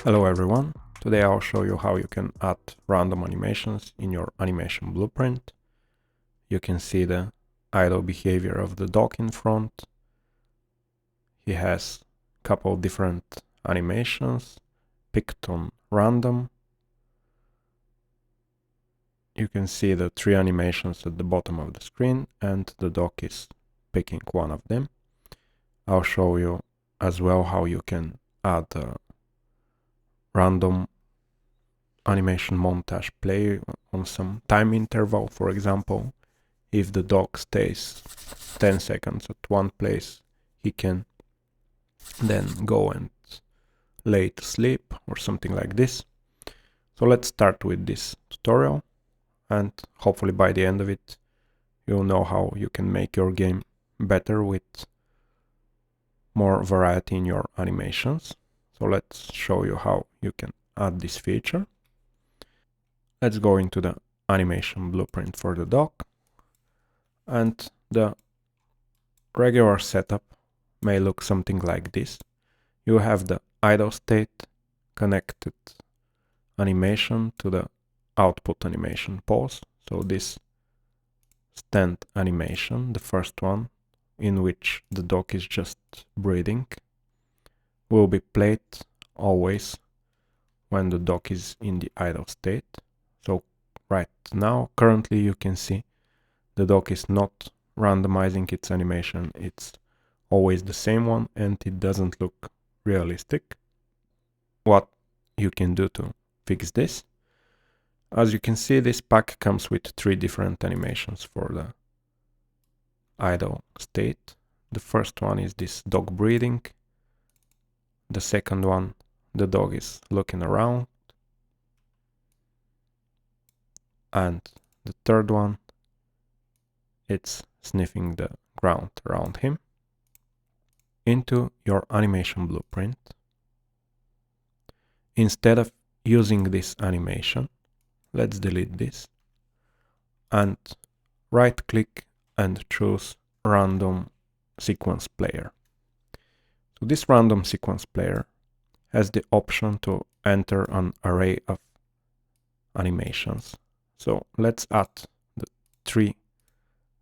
Hello everyone, today I'll show you how you can add random animations in your animation blueprint. You can see the idle behavior of the dog in front. He has a couple of different animations picked on random. You can see the three animations at the bottom of the screen and the dog is picking one of them. I'll show you as well how you can add a random animation montage play on some time interval. For example, if the dog stays 10 seconds at one place, he can then go and lay to sleep or something like this. So let's start with this tutorial, and hopefully by the end of it you'll know how you can make your game better with more variety in your animations. So let's show you how you can add this feature. Let's go into the animation blueprint for the dog, and the regular setup may look something like this. You have the idle state connected animation to the output animation pause. So this stand animation, the first one, in which the dog is just breathing, will be played always when the dog is in the idle state. So right now, currently you can see the dog is not randomizing its animation. It's always the same one and it doesn't look realistic. What you can do to fix this? As you can see, this pack comes with three different animations for the idle state. The first one is this dog breathing. The second one, the dog is looking around. And the third one, it's sniffing the ground around him. Into your animation blueprint, instead of using this animation, let's delete this and right click and choose random sequence player. So this random sequence player has the option to enter an array of animations. So let's add the three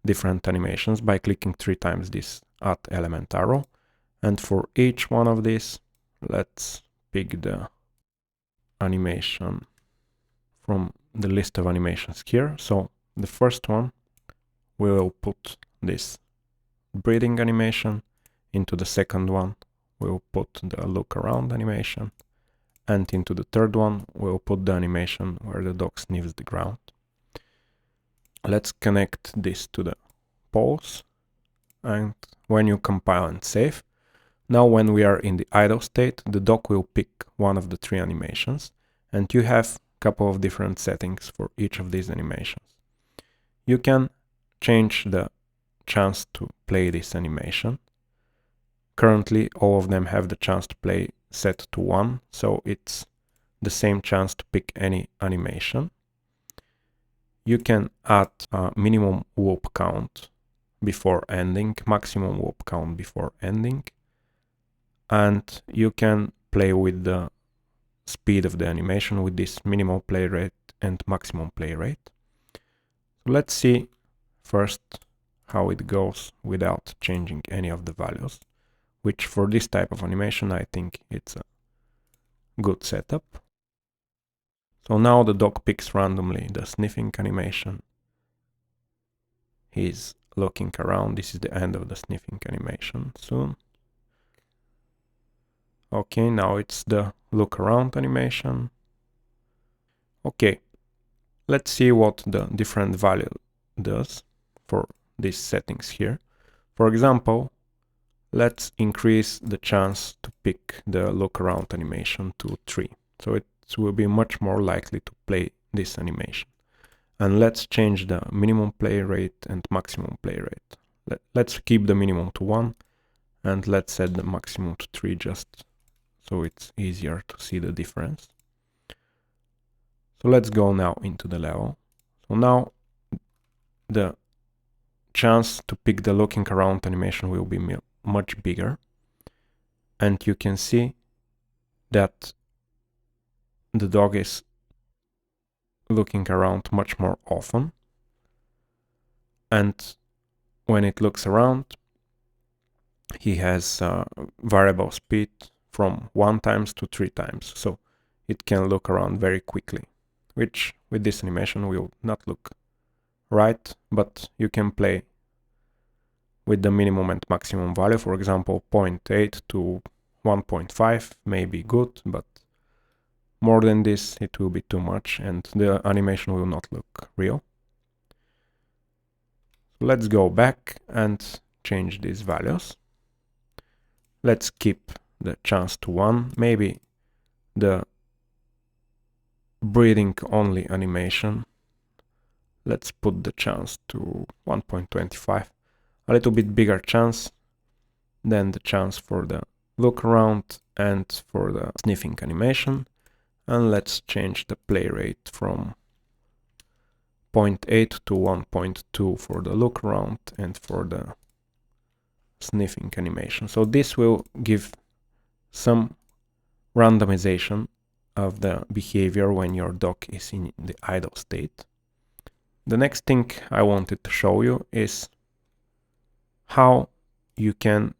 different animations by clicking 3 times this add element arrow. And for each one of these, let's pick the animation from the list of animations here. So the first one, we will put this breathing animation. Into the second one, we'll put the look around animation. And into the third one, we'll put the animation where the dog sniffs the ground. Let's connect this to the pause. And when you compile and save, now when we are in the idle state, the dog will pick one of the three animations, and you have a couple of different settings for each of these animations. You can change the chance to play this animation. Currently, all of them have the chance to play set to 1, so it's the same chance to pick any animation. You can add a minimum whoop count before ending, maximum whoop count before ending, and you can play with the speed of the animation with this minimal play rate and maximum play rate. So let's see first how it goes without changing any of the values, which for this type of animation I think it's a good setup. So now the dog picks randomly the sniffing animation. He's looking around. This is the end of the sniffing animation soon. Okay, now it's the look around animation. Okay, let's see what the different value does for these settings here. For example, let's increase the chance to pick the look around animation to 3. So it will be much more likely to play this animation. And let's change the minimum play rate and maximum play rate. Let's keep the minimum to 1 and let's set the maximum to 3 just so it's easier to see the difference. So let's go now into the level. So now the chance to pick the looking around animation will be much bigger. And you can see that the dog is looking around much more often, and when it looks around, he has variable speed from 1 times to 3 times, so it can look around very quickly, which with this animation will not look right, but you can play with the minimum and maximum value. For example, 0.8 to 1.5 may be good, but more than this it will be too much and the animation will not look real. Let's go back and change these values. Let's keep the chance to 1. Maybe the breathing only animation, let's put the chance to 1.25. A little bit bigger chance than the chance for the look around and for the sniffing animation. And let's change the play rate from 0.8 to 1.2 for the look around and for the sniffing animation. So this will give some randomization of the behavior when your dog is in the idle state. The next thing I wanted to show you is how you can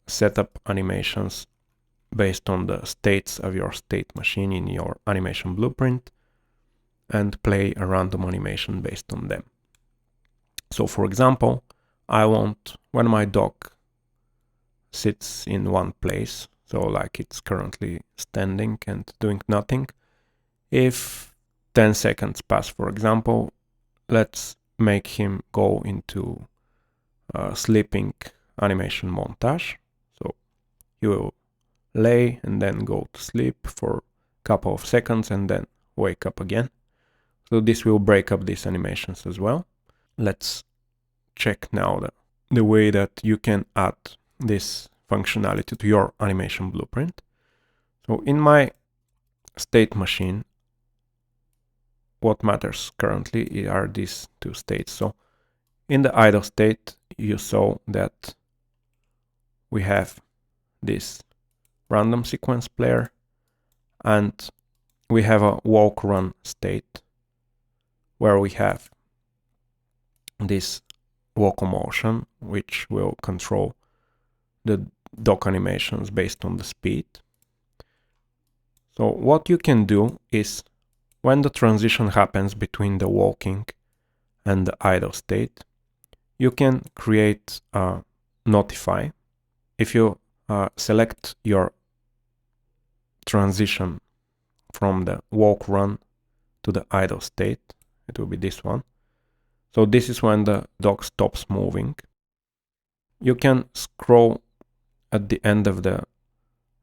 set up animations based on the states of your state machine in your animation blueprint and play a random animation based on them. So for example, I want when my dog sits in one place, so like it's currently standing and doing nothing, if 10 seconds pass, for example, let's make him go into sleeping animation montage. So he will lay and then go to sleep for a couple of seconds and then wake up again. So this will break up these animations as well. Let's check now the way that you can add this functionality to your animation blueprint. So in my state machine, what matters currently are these two states. So in the idle state, you saw that we have this random sequence player and we have a walk run state where we have this locomotion which will control the dog animations based on the speed. So what you can do is when the transition happens between the walking and the idle state, you can create a notify. If you select your transition from the walk run to the idle state, it will be this one. So this is when the dog stops moving. You can scroll at the end of the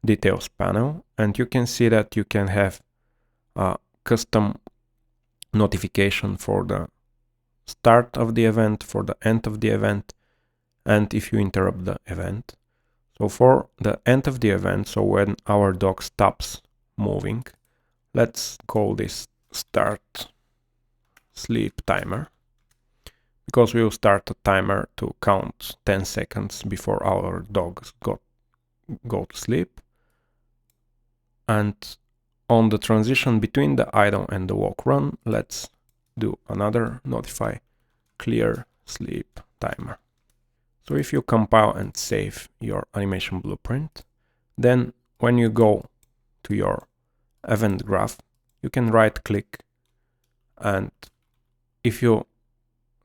details panel and you can see that you can have a custom notification for the start of the event, for the end of the event, and if you interrupt the event. So for the end of the event, so when our dog stops moving, let's call this start sleep timer, because we will start a timer to count 10 seconds before our dogs go to sleep. And on the transition between the idle and the walk run, let's do another notify clear sleep timer. So if you compile and save your animation blueprint, then when you go to your event graph, you can right click, and if you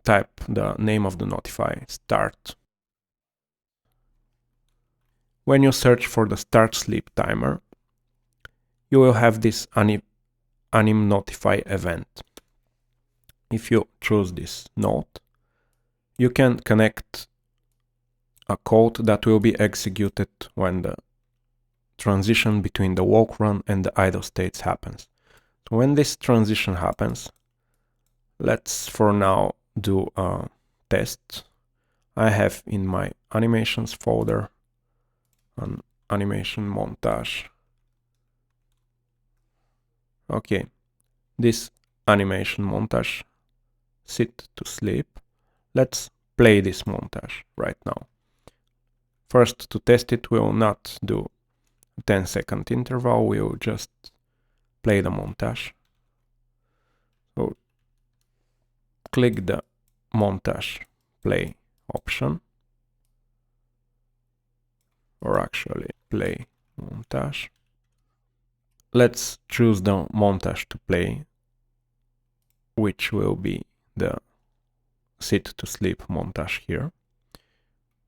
type the name of the notify start, when you search for the start sleep timer, you will have this anim notify event. If you choose this node, you can connect a code that will be executed when the transition between the walk run and the idle states happens. So when this transition happens, let's for now do a test. I have in my animations folder an animation montage. Okay, this animation montage sit to sleep. Let's play this montage right now. First, to test it, we will not do a 10-second interval, we will just play the montage. So click the montage play option, or actually play montage. Let's choose the montage to play, which will be the sit to sleep montage here.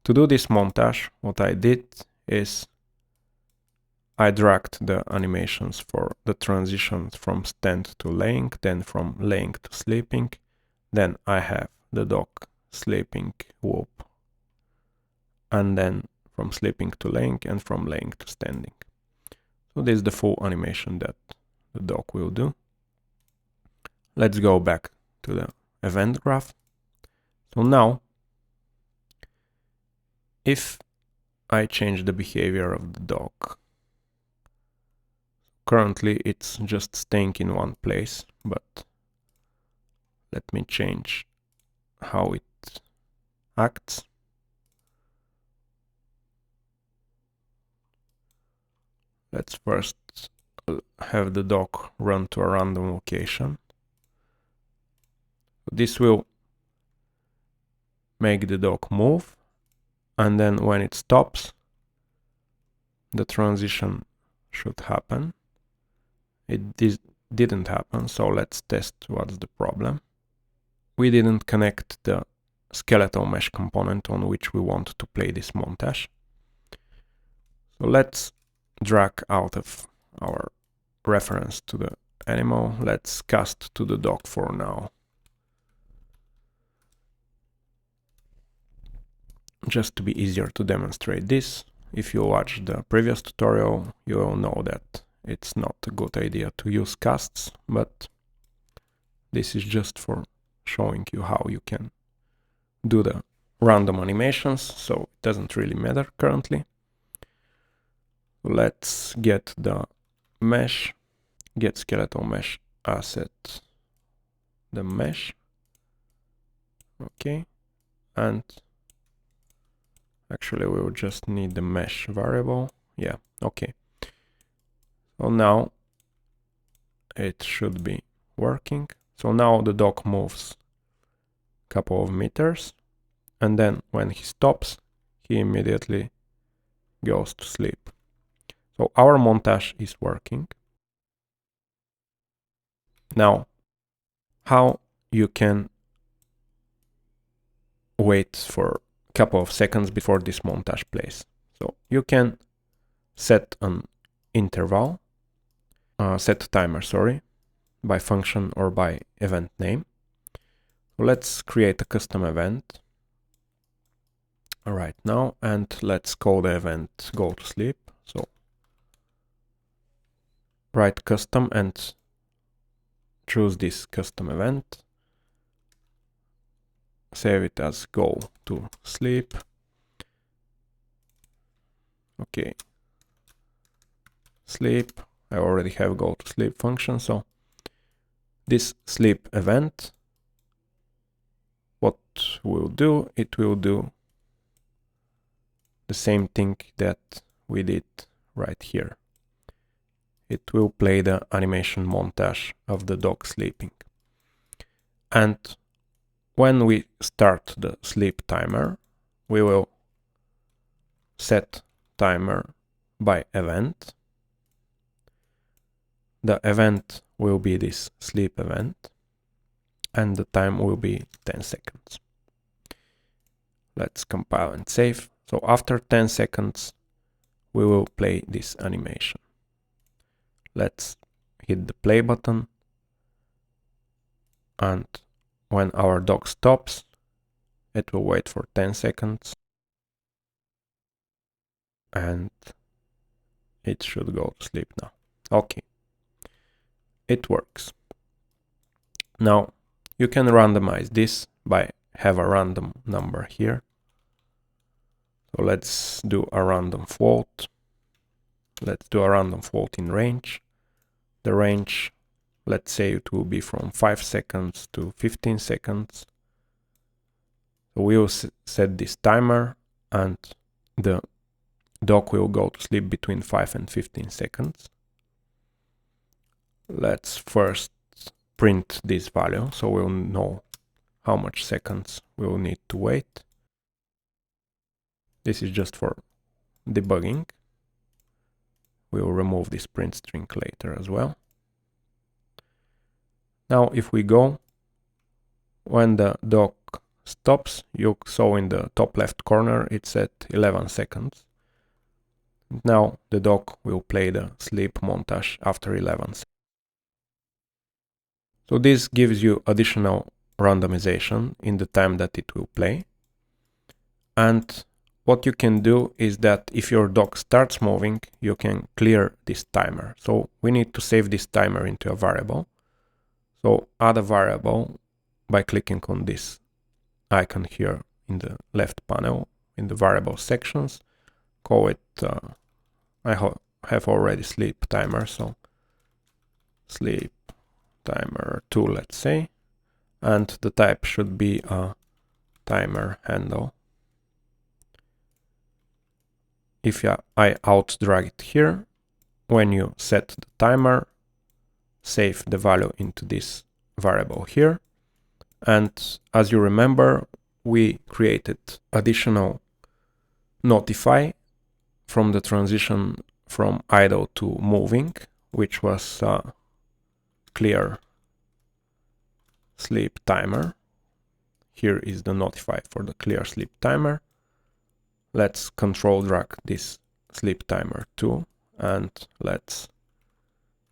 To do this montage, what I did is I dragged the animations for the transitions from stand to laying, then from laying to sleeping. Then I have the dog sleeping whoop, and then from sleeping to laying and from laying to standing. So this is the full animation that the dog will do. Let's go back to the event graph. So now, if I change the behavior of the dog, currently it's just staying in one place, but let me change how it acts. Let's first have the dog run to a random location. This will make the dog move, and then when it stops, the transition should happen. It didn't happen, so let's test what's the problem. We didn't connect the skeletal mesh component on which we want to play this montage. So let's drag out of our reference to the animal. Let's cast to the dog for now. Just to be easier to demonstrate this, if you watch the previous tutorial, you will know that it's not a good idea to use casts, but this is just for showing you how you can do the random animations, so it doesn't really matter currently. Let's get the mesh, get skeletal mesh asset, the mesh, okay, and actually we will just need the mesh variable, yeah, okay. So now it should be working. So now the dog moves a couple of meters, and then when he stops, he immediately goes to sleep. So our montage is working. Now, how you can wait for a couple of seconds before this montage plays. So you can set an interval, set timer, sorry, by function or by event name. So let's create a custom event right now, and let's call the event go to sleep. So write custom and choose this custom event, save it as go to sleep. Okay, sleep. I already have go to sleep function, so this sleep event, what will do, it will do the same thing that we did right here. It will play the animation montage of the dog sleeping. And when we start the sleep timer, we will set timer by event. The event will be this sleep event, and the time will be 10 seconds. Let's compile and save. So after 10 seconds, we will play this animation. Let's hit the play button, and when our dog stops, it will wait for 10 seconds, and it should go to sleep now. Okay, it works. Now you can randomize this by have a random number here. So let's do a random float. Let's do a random float in range. The range, let's say it will be from 5 seconds to 15 seconds. So we will set this timer, and the dog will go to sleep between 5 and 15 seconds. Let's first print this value so we'll know how much seconds we'll need to wait. This is just for debugging. We'll remove this print string later as well. Now if we go, when the dock stops, you saw in the top left corner it's at 11 seconds. Now the dock will play the sleep montage after 11 seconds. So this gives you additional randomization in the time that it will play. And what you can do is that if your dock starts moving, you can clear this timer. So we need to save this timer into a variable. So add a variable by clicking on this icon here in the left panel in the variable sections. Call it, I have already sleep timer, so sleep timer 2, let's say, and the type should be a timer handle. If I out drag it here, when you set the timer, save the value into this variable here. And as you remember, we created additional notify from the transition from idle to moving, which was clear sleep timer. Here is the notify for the clear sleep timer. Let's control drag this sleep timer too, and let's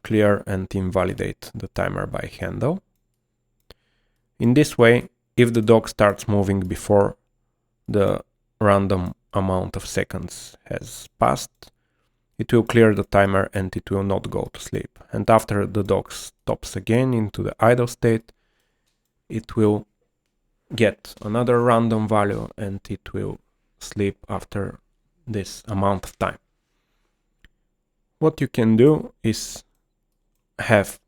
clear and invalidate the timer by handle. In this way, if the dock starts moving before the random amount of seconds has passed, it will clear the timer and it will not go to sleep. And after the dock stops again into the idle state, it will get another random value and it will sleep after this amount of time. What you can do is have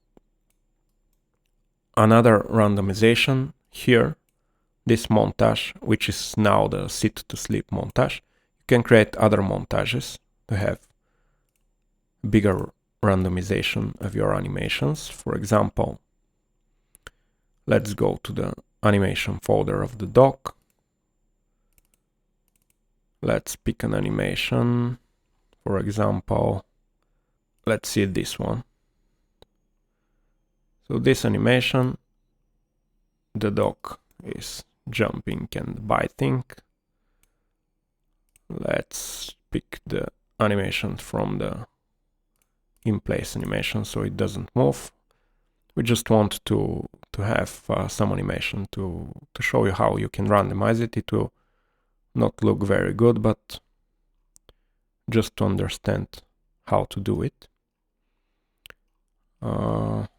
another randomization here, this montage, which is now the sit to sleep montage. You can create other montages to have bigger randomization of your animations. For example, let's go to the animation folder of the dock. Let's pick an animation. For example, let's see this one. So this animation, the dock is jumping and biting. Let's pick the animation from the in-place animation so it doesn't move. We just want to have some animation to show you how you can randomize it. It will not look very good, but just to understand how to do it.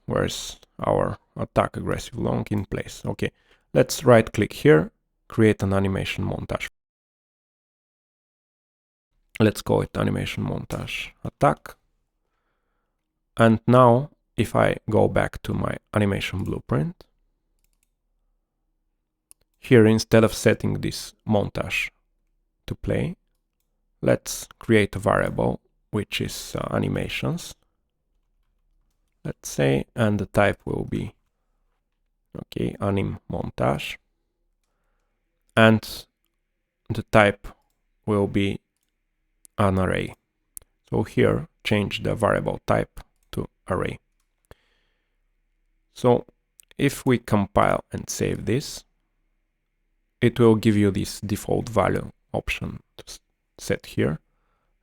Where's our attack aggressive long in place? Okay, let's right click here, create an animation montage. Let's call it animation montage attack. And now if I go back to my animation blueprint, here instead of setting this montage to play, let's create a variable which is animations, let's say, and the type will be, okay, Anim Montage, and the type will be an array. So here change the variable type to array. So if we compile and save this, it will give you this default value option to set here.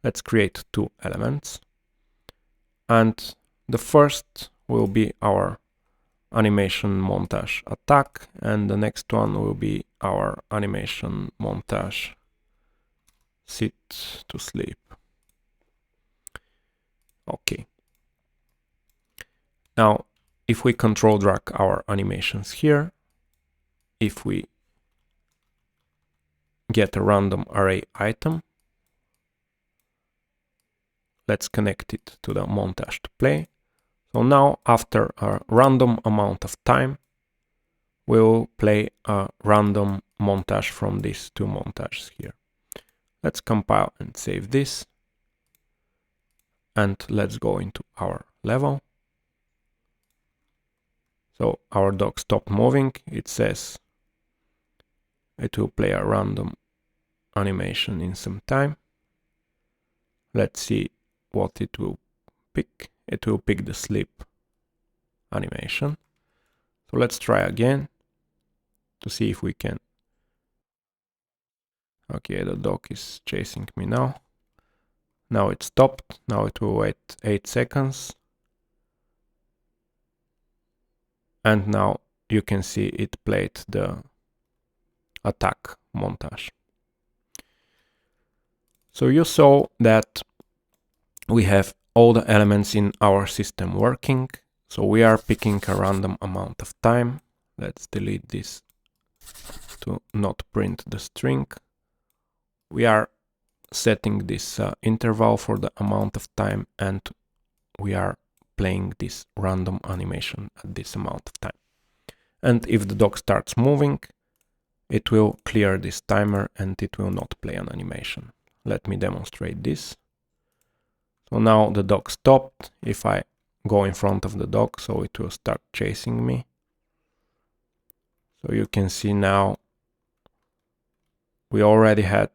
Let's create two elements, and the first will be our animation montage attack, and the next one will be our animation montage sit to sleep. Okay. Now, if we control drag our animations here, if we get a random array item, let's connect it to the montage to play. So now, after a random amount of time, we'll play a random montage from these two montages here. Let's compile and save this. And let's go into our level. So our dog stopped moving. It says it will play a random animation in some time. Let's see what it will pick. It will pick the sleep animation. So let's try again to see if we can. Okay, the dog is chasing me now. Now it stopped. Now it will wait 8 seconds. And now you can see it played the attack montage. So you saw that we have all the elements in our system working. So we are picking a random amount of time. Let's delete this to not print the string. We are setting this interval for the amount of time, and we are playing this random animation at this amount of time. And if the dog starts moving, it will clear this timer and it will not play an animation. Let me demonstrate this. So now the dog stopped. If I go in front of the dog, so it will start chasing me. So you can see now we already had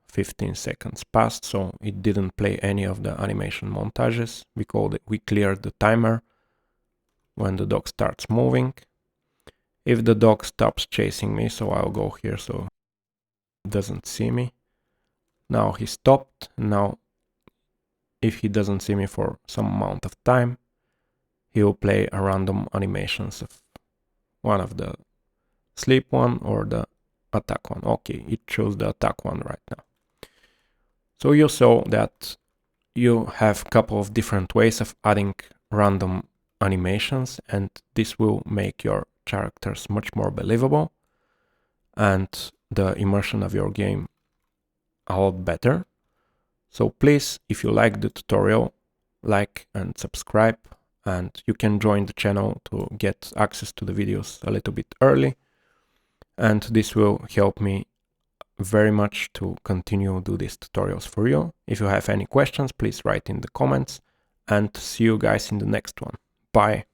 15 seconds passed, so it didn't play any of the animation montages because we cleared the timer when the dog starts moving. If the dog stops chasing me, so I'll go here so he doesn't see me. Now he stopped. Now if he doesn't see me for some amount of time, he will play a random animations of one of the sleep one or the attack one. Okay, it chose the attack one right now. So you saw that you have a couple of different ways of adding random animations, and this will make your characters much more believable and the immersion of your game a lot better. So please, if you like the tutorial, like and subscribe, and you can join the channel to get access to the videos a little bit early. And this will help me very much to continue do these tutorials for you. If you have any questions, please write in the comments, and see you guys in the next one. Bye.